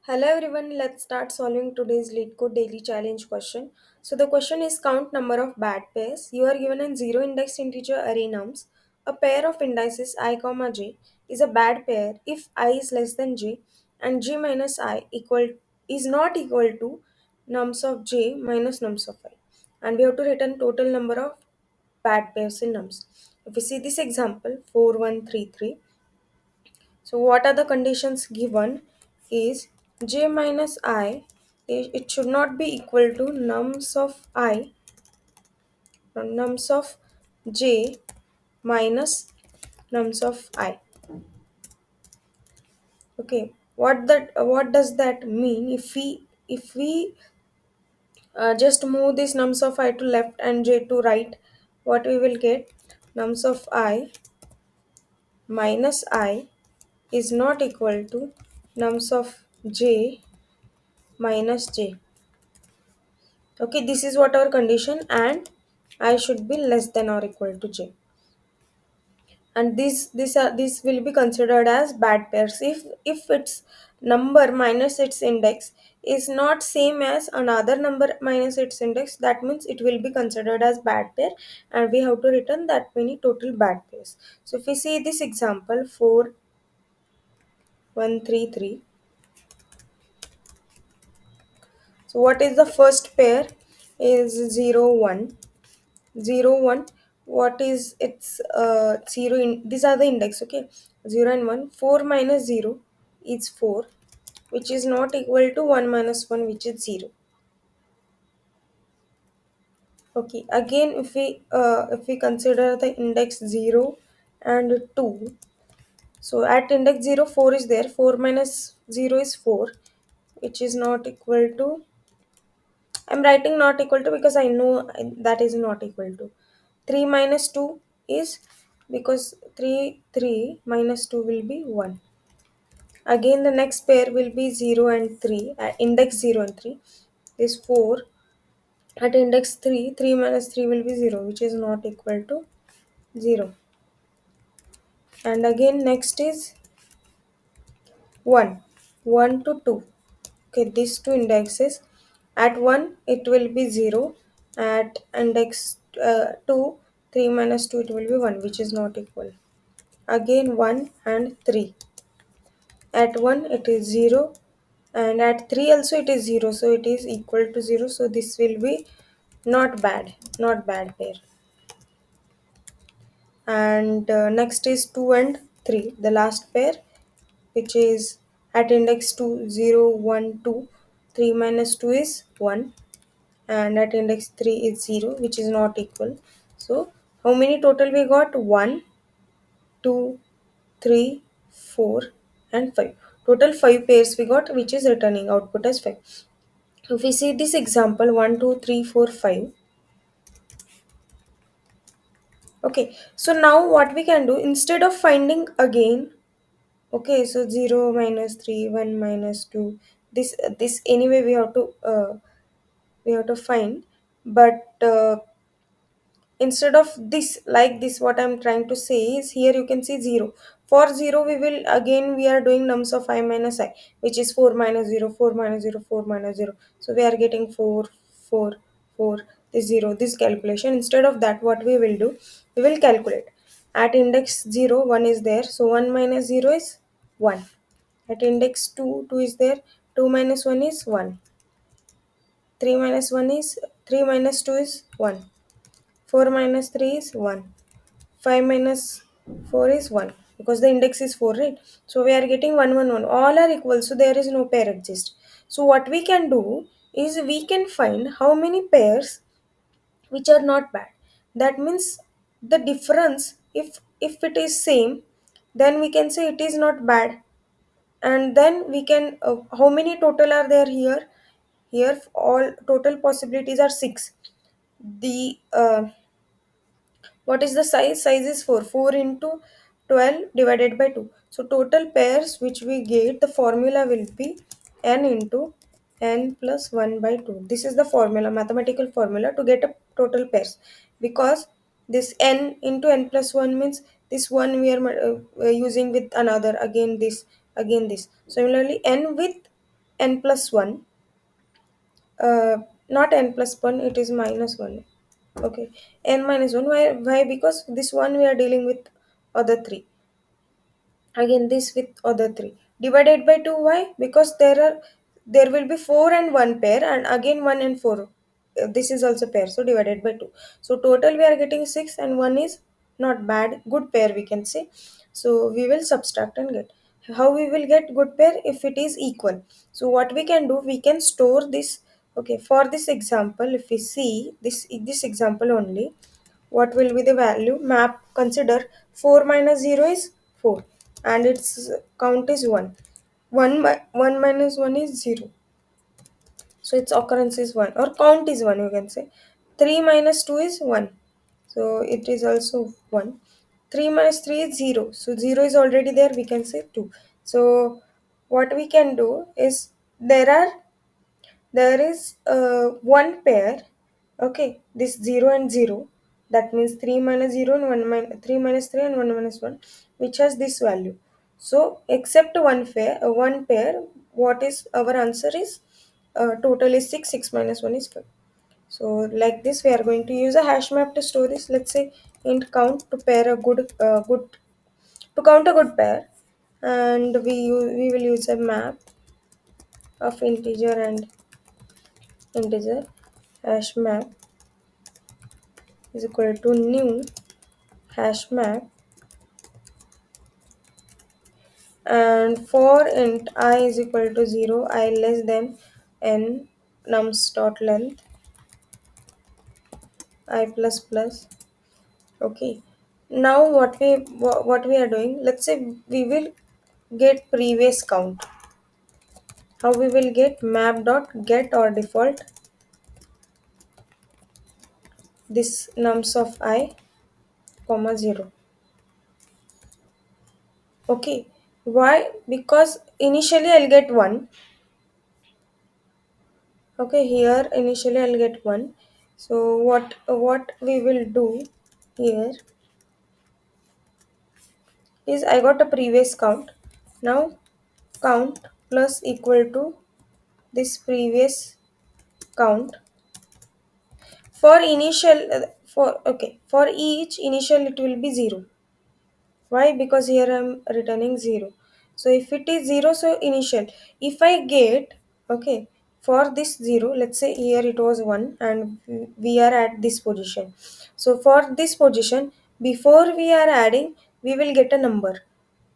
Hello everyone, let's start solving today's Leetcode daily challenge question. So the question is count number of bad pairs. You are given a zero index integer array nums. A pair of indices I comma j is a bad pair if I is less than j and j minus I equal is not equal to nums of j minus nums of I. And we have to return total number of bad pairs in nums. If we see this example 4133. So what are the conditions given is j minus I, it should not be equal to nums of j minus nums of I. Okay, what does that mean? If we just move this nums of I to left and j to right, what we will get? Nums of I minus I is not equal to nums of j minus j. Okay, this is what our condition, and I should be less than or equal to j. And this will be considered as bad pairs if its number minus its index is not same as another number minus its index. That means it will be considered as bad pair, and we have to return that many total bad pairs. So if we see this example 4133. So what is the first pair? Is 0 1. 0 1, what is its 0 these are the index. Okay, 0 and 1. 4 minus 0 is 4, which is not equal to 1 minus 1, which is 0. Okay, again if we consider the index 0 and 2. So at index 0 4 is there. 4 minus 0 is 4, which is not equal to, I'm writing not equal to because I know that is not equal to. 3 minus 2 is, because 3 minus 2 will be 1. Again the next pair will be 0 and 3 at index 0 and 3 is 4. At index 3, 3 minus 3 will be 0, which is not equal to 0. And again next is 1. 1 to 2. Okay, these two indexes. At 1 it will be 0. At index 2, 3 minus 2 it will be 1, which is not equal. Again 1 and 3. At 1 it is 0, and at 3 also it is 0, so it is equal to 0. So this will be not bad pair. And next is 2 and 3, the last pair, which is at index 2 0 1 2. 3 minus 2 is 1, and at index 3 is 0, which is not equal. So how many total we got? 1 2 3 4 and 5. Total 5 pairs we got, which is returning output as 5. If we see this example 1 2 3 4 5. Okay, so now what we can do, instead of finding again, okay, so 0 minus 3 1 minus 2, this anyway we have to find. But instead of this, like this, what I'm trying to say is, here you can see 0. For 0 we will, again we are doing nums of I minus I, which is 4 minus 0 4 minus 0 4 minus 0. So we are getting 4 4 4, this 0, this calculation. Instead of that, what we will do, we will calculate. At index 0 1 is there, so 1 minus 0 is 1. At index 2 2 is there, 2 minus 1 is 1. 3 minus 1 is 3 minus 2 is 1. 4 minus 3 is 1. 5 minus 4 is 1, because the index is 4, right? So we are getting 1 1 1. All are equal, so there is no pair exist. So what we can do is, we can find how many pairs which are not bad. That means the difference, if it is same, then we can say it is not bad. And then we can, how many total are there here? Here all total possibilities are 6. The what is the size? Size is 4. 4 into 12 divided by 2. So total pairs which we get, the formula will be n into n plus 1 by 2. This is the formula, mathematical formula to get a total pairs. Because this n into n plus 1 means this one we are using with another, again this, again this. Similarly n with n plus 1, uh, not n plus 1, it is minus 1. Okay, n minus 1. Why? Because this one we are dealing with other three. Again this with other three, divided by 2. Why? Because there will be 4 and 1 pair, and again 1 and 4. This is also pair, so divided by 2. So total we are getting 6, and 1 is not bad, good pair we can say. So we will subtract and get. How we will get good pair? If it is equal. So what we can do, we can store this. Okay, for this example, if we see this example only, what will be the value? Map, consider 4 minus 0 is 4, and its count is 1. 1 minus 1 is 0, so its occurrence is 1, or count is 1 you can say. 3 minus 2 is 1, so it is also 1. 3 minus 3 is 0, so 0 is already there, we can say 2. So what we can do is, there is one pair. Okay, this 0 and 0, that means 3 minus 0 and 1 minus 3 minus 3 and 1 minus 1, which has this value. So except one pair, what is our answer is, total is 6, 6 minus 1 is 5. So like this we are going to use a hash map to store this. Let's say int count to pair a good to count a good pair, and we will use a map of integer hash map is equal to new hash map, and for int I is equal to 0, I less than n nums dot length I plus plus. Okay, now what we are doing, let's say we will get previous count. How we will get? Map dot get or default this nums of I comma 0. Okay, why? Because initially I'll get 1. Okay, here initially I'll get 1. So what we will do here is, I got a previous count. Now count plus equal to this previous count. For initial for okay, for each initial it will be 0. Why? Because here I'm returning 0. So if it is 0, so initial. If I get, okay, for this 0, let's say here it was 1 and we are at this position. So for this position, before we are adding, we will get a number.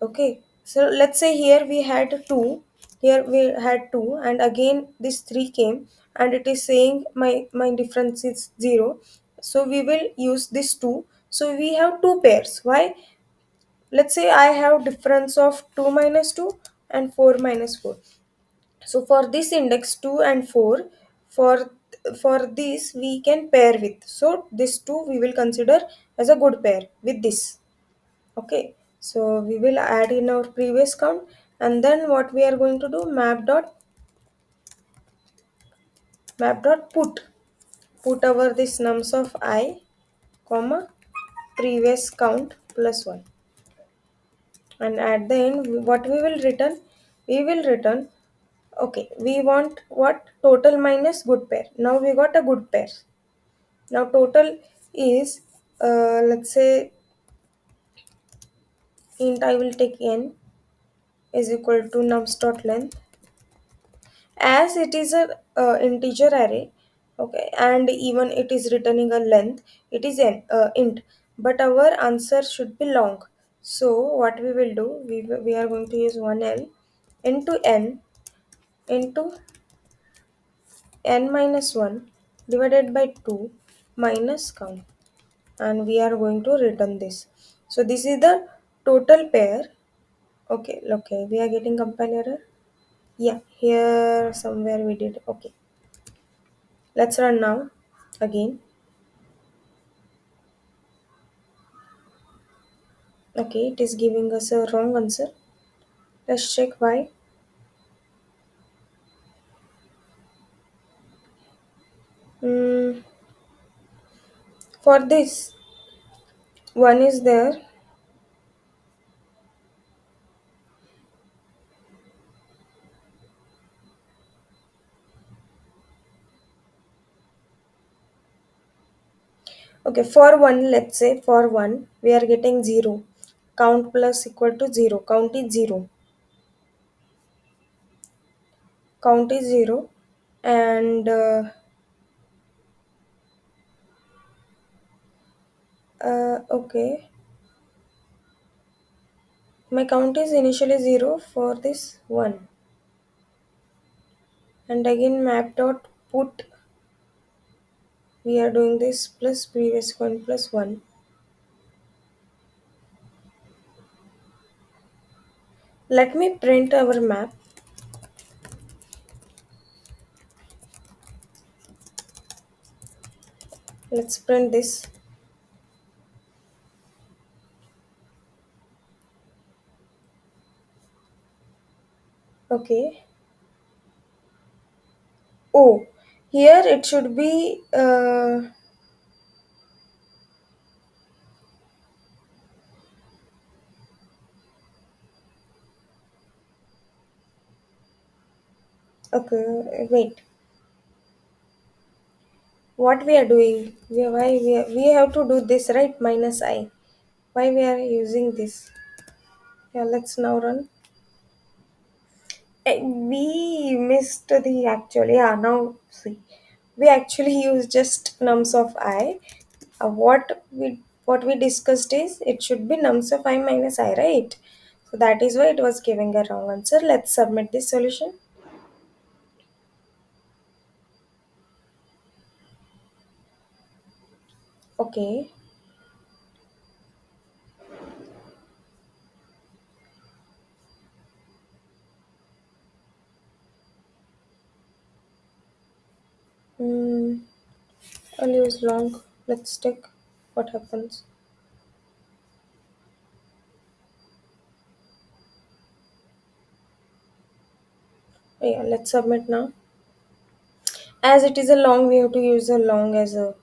Okay, so let's say here we had 2, here we had 2, and again this 3 came, and it is saying my difference is 0. So we will use this 2. So we have two pairs. Why? Let's say I have difference of 2 minus 2 and 4 minus 4. So for this index 2 and 4, for for this we can pair with. So this 2 we will consider as a good pair with this. Okay, so we will add in our previous count, and then what we are going to do, map dot put our this nums of I comma previous count plus 1. And at the end, what we will return? We will return, okay, we want what? Total minus good pair. Now we got a good pair. Now total is, let's say int I will take n is equal to nums dot length, as it is a integer array. Okay, and even it is returning a length, it is an int, but our answer should be long. So what we will do, we are going to use 1l into n into n minus 1 divided by 2 minus count, and we are going to return this. So this is the total pair. Okay, we are getting compile error. Yeah, here somewhere we did. Okay, let's run now again. Okay, it is giving us a wrong answer. Let's check why. Hmm, for this, one is there. Okay, for 1, let's say for 1 we are getting 0. Count plus equal to 0. Count is 0. Count is 0. And okay, my count is initially 0 for this 1. And again map dot put, we are doing this plus previous one plus 1. Let me print our map. Let's print this. Okay. Oh, here it should be okay. Wait, what we are doing? We have to do this, right? Minus I. Why we are using this? Yeah, let's now run. We missed the actually. Yeah, now see, we actually use just nums of I. What we discussed is it should be nums of I minus I, right? So that is why it was giving a wrong answer. Let's submit this solution. Okay. Hmm. I'll use long. Let's check what happens. Yeah, let's submit now. As it is a long, we have to use a long as a.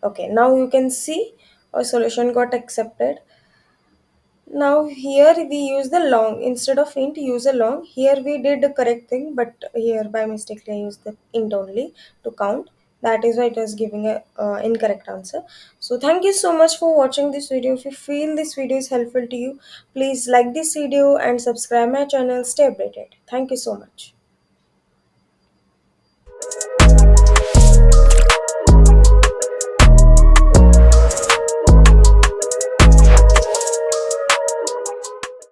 Okay, now you can see our solution got accepted. Now here we use the long instead of int, use a long. Here we did the correct thing, but here by mistake I used the int only to count. That is why it was giving a incorrect answer. So thank you so much for watching this video. If you feel this video is helpful to you, please like this video and subscribe my channel. Stay updated. Thank you so much.